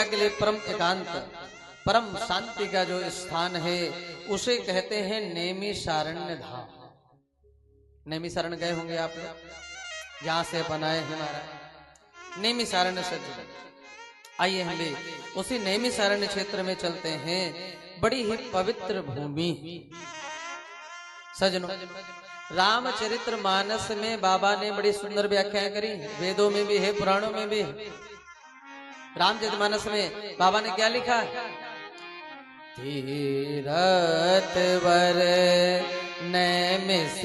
के लिए परम एकांत परम शांति का जो स्थान है उसे कहते हैं नैमिषारण्य धाम। नैमिषारण्य गए होंगे आप लोग, जहां से अपन आए हैं महाराज नैमिषारण्य से। आइए हम भी उसी नैमिषारण्य क्षेत्र में चलते हैं। बड़ी ही पवित्र भूमि सजनों, रामचरित्र मानस में बाबा ने बड़ी सुंदर व्याख्या करी, वेदों में भी है पुराणों में भी है। रामचरितमानस में बाबा ने क्या लिखा? तीरथ वर नैमिष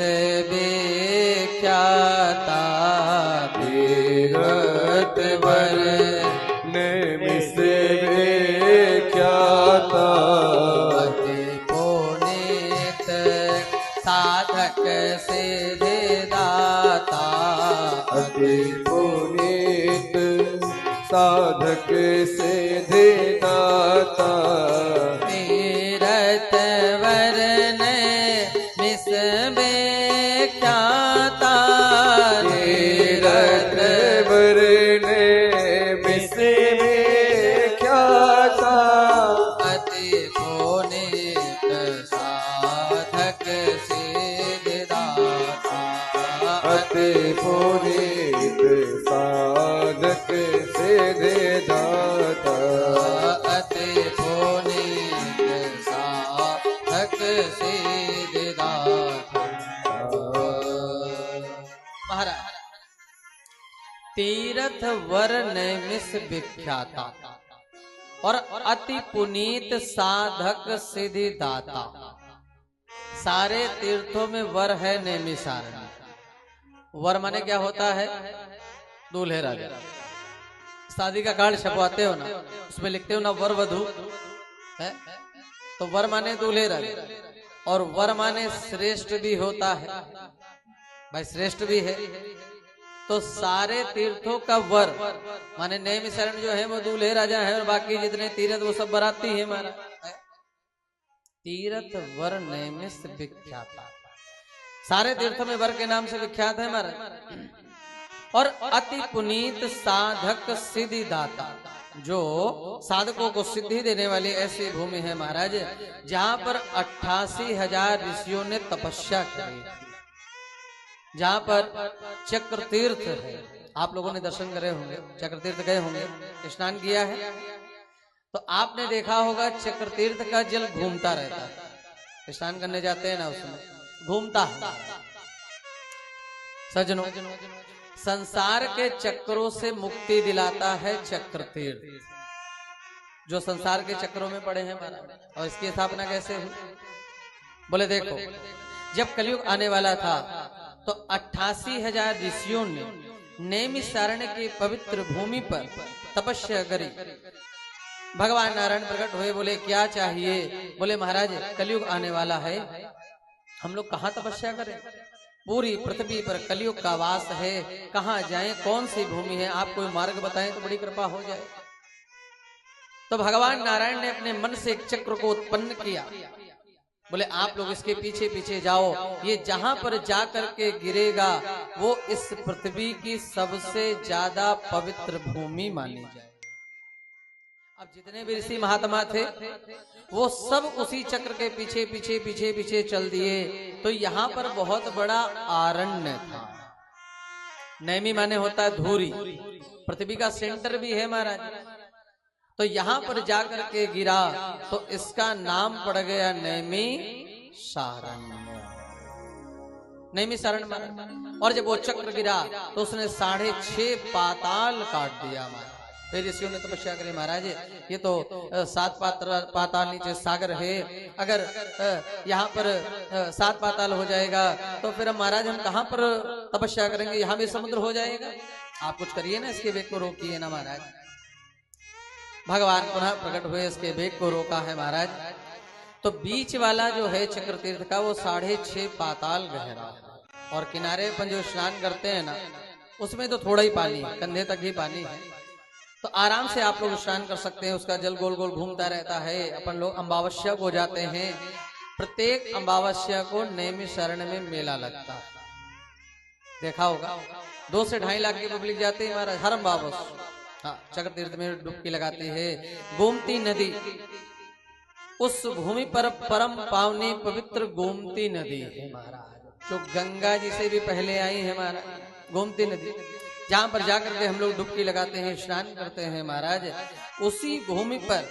विख्याता, तीरथ वर नैमिष विख्याता, अति पुनीत साधक सिद्धिदाता, अति पुनीत साधक सिद्धिदाता, तीरथ वर नैमिष विख्याता, तीरथ वर नैमिष विख्याता, अति पुनीत साधक सिद्धिदाता, अति पुनीत साधक सिद्धिदाता, अति पुनीत साधक सिद्धिदाता। महाराज तीरथ वर नैमिष विख्याता और अति पुनीत साधक सिद्धिदाता। सारे तीर्थों में वर है नैमिषारण्य। वर माने क्या होता है? दूल्हे राजा। शादी का कार्ड छपवाते हो ना, उसमें लिखते हो ना वर वधू है, तो वर माने दूल्हे राजा और वर माने श्रेष्ठ भी होता है भाई, श्रेष्ठ भी है। तो सारे तीर्थों का वर माने नैमिषारण्य जो है वो दूल्हे राजा है और बाकी जितने तीर्थ वो सब बराती है हमारा। तीर्थ वर नैमिष विख्याता, सारे तीर्थों में वर के नाम से विख्यात है हमारा। और अति पुनीत साधक सिद्धिदाता, जो साधकों को सिद्धि देने वाली ऐसी भूमि है महाराज, जहां पर 88,000 ऋषियों ने तपस्या की, जहां पर चक्र तीर्थ है। आप लोगों ने दर्शन करे होंगे, चक्र तीर्थ गए होंगे, स्नान किया है, तो आपने देखा होगा चक्र तीर्थ का जल घूमता रहता है। स्नान करने जाते हैं ना, उसमें घूमता है। सजनों, संसार के चक्रों से मुक्ति दिलाता है चक्र तीर्थ, जो संसार के चक्रों में पड़े हैं महाराज। और इसकी स्थापना कैसे हुई? बोले देखो, जब कलयुग आने वाला था तो 88,000 ऋषियों ने नैमिषारण्य की पवित्र भूमि पर तपस्या करी। भगवान नारायण प्रकट हुए, बोले क्या चाहिए? बोले महाराज कलयुग आने वाला है, हम लोग कहाँ तपस्या करें? पूरी पृथ्वी पर कलयुग का वास है, कहाँ जाएं, कौन सी भूमि है, आप कोई मार्ग बताएं तो बड़ी कृपा हो जाए। तो भगवान नारायण ने अपने मन से एक चक्र को उत्पन्न किया। बोले आप लोग इसके पीछे पीछे जाओ, ये जहां पर जा करके गिरेगा वो इस पृथ्वी की सबसे ज्यादा पवित्र भूमि मानी जाए। अब जितने भी ऋषि महात्मा थे वो सब उसी चक्र के पीछे पीछे पीछे पीछे चल दिए। तो यहाँ पर बहुत बड़ा आरण्य था। नैमी माने होता है धूरी, पृथ्वी का सेंटर भी है महाराज। तो यहाँ पर जाकर के गिरा तो इसका नाम पड़ गया नैमिषारण्य। नैमिषारण्य महाराज। और जब वो चक्र गिरा तो उसने 6.5 पाताल काट दिया महाराज। फिर ऋषियों ने तपस्या करी, महाराज ये तो 7 पाताल नीचे सागर है, अगर यहाँ पर 7 पाताल हो जाएगा तो फिर हम महाराज हम कहाँ पर तपस्या करेंगे, यहाँ भी समुद्र हो जाएगा। आप कुछ करिए ना, इसके वेग को रोकिए ना महाराज। भगवान पुनः प्रकट हुए, इसके वेग को रोका है महाराज। तो बीच वाला जो है चक्र तीर्थ का वो 6.5 पाताल गहरा है और किनारे पर जो स्नान करते हैं ना उसमें तो थोड़ा ही पानी है, कंधे तक ही पानी है। तो आराम से आप लोग स्नान कर सकते हैं। उसका जल गोल गोल घूमता रहता है। अपन लोग अमावस्या को जाते हैं, प्रत्येक अमावस्या को नैमिषारण्य में मेला लगता है, देखा होगा। 2 से 2.5 लाख की पब्लिक जाती है महाराज हर अमावस्या। चक्र तीर्थ में डुबकी लगाती है। गोमती नदी, उस भूमि पर परम पावनी पवित्र गोमती नदी है महाराज, जो गंगा जी से भी पहले आई है महाराज। गोमती नदी जहां पर जाकर के हम लोग डुबकी लगाते हैं, स्नान करते हैं महाराज, उसी भूमि पर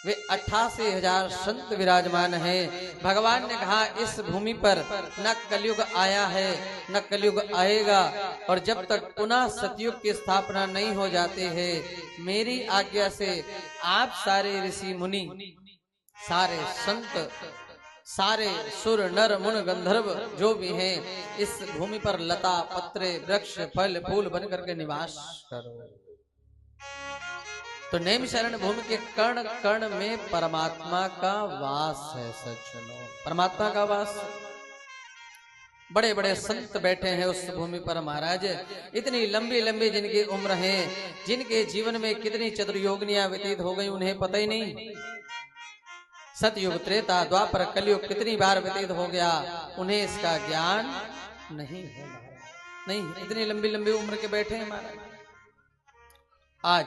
वे 88,000 संत विराजमान हैं। भगवान ने कहा इस भूमि पर न कलयुग आया है न कलयुग आएगा, और जब तक पुनः सतयुग की स्थापना नहीं हो जाती है, मेरी आज्ञा से आप सारे ऋषि मुनि, सारे संत, सारे सुर नर मुन गंधर्व जो भी हैं, इस भूमि पर लता पत्रे वृक्ष फल फूल बन करके निवास करो। तो नेम शरण भूमि के कर्ण कर्ण में परमात्मा का वास है सज्जनों, परमात्मा का वास। बड़े बड़े संत बैठे हैं उस भूमि पर महाराज, इतनी लंबी लंबी जिनकी उम्र है, जिनके जीवन में कितनी चतुर्योगनियां व्यतीत हो गई उन्हें पता ही नहीं। सतयुग त्रेता द्वापर कलयुग कितनी बार व्यतीत हो गया, उन्हें इसका ज्ञान नहीं है। नहीं, इतनी लंबी लंबी उम्र के बैठे हैं महाराज। आज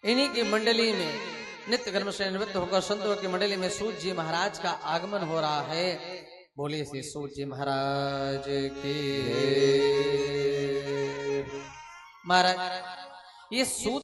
इन्हीं की मंडली में नित्य कर्म से निवृत्त होकर संतों की मंडली में सूत जी महाराज का आगमन हो रहा है। बोलिए श्री सूत जी महाराज की। महाराज ये सूत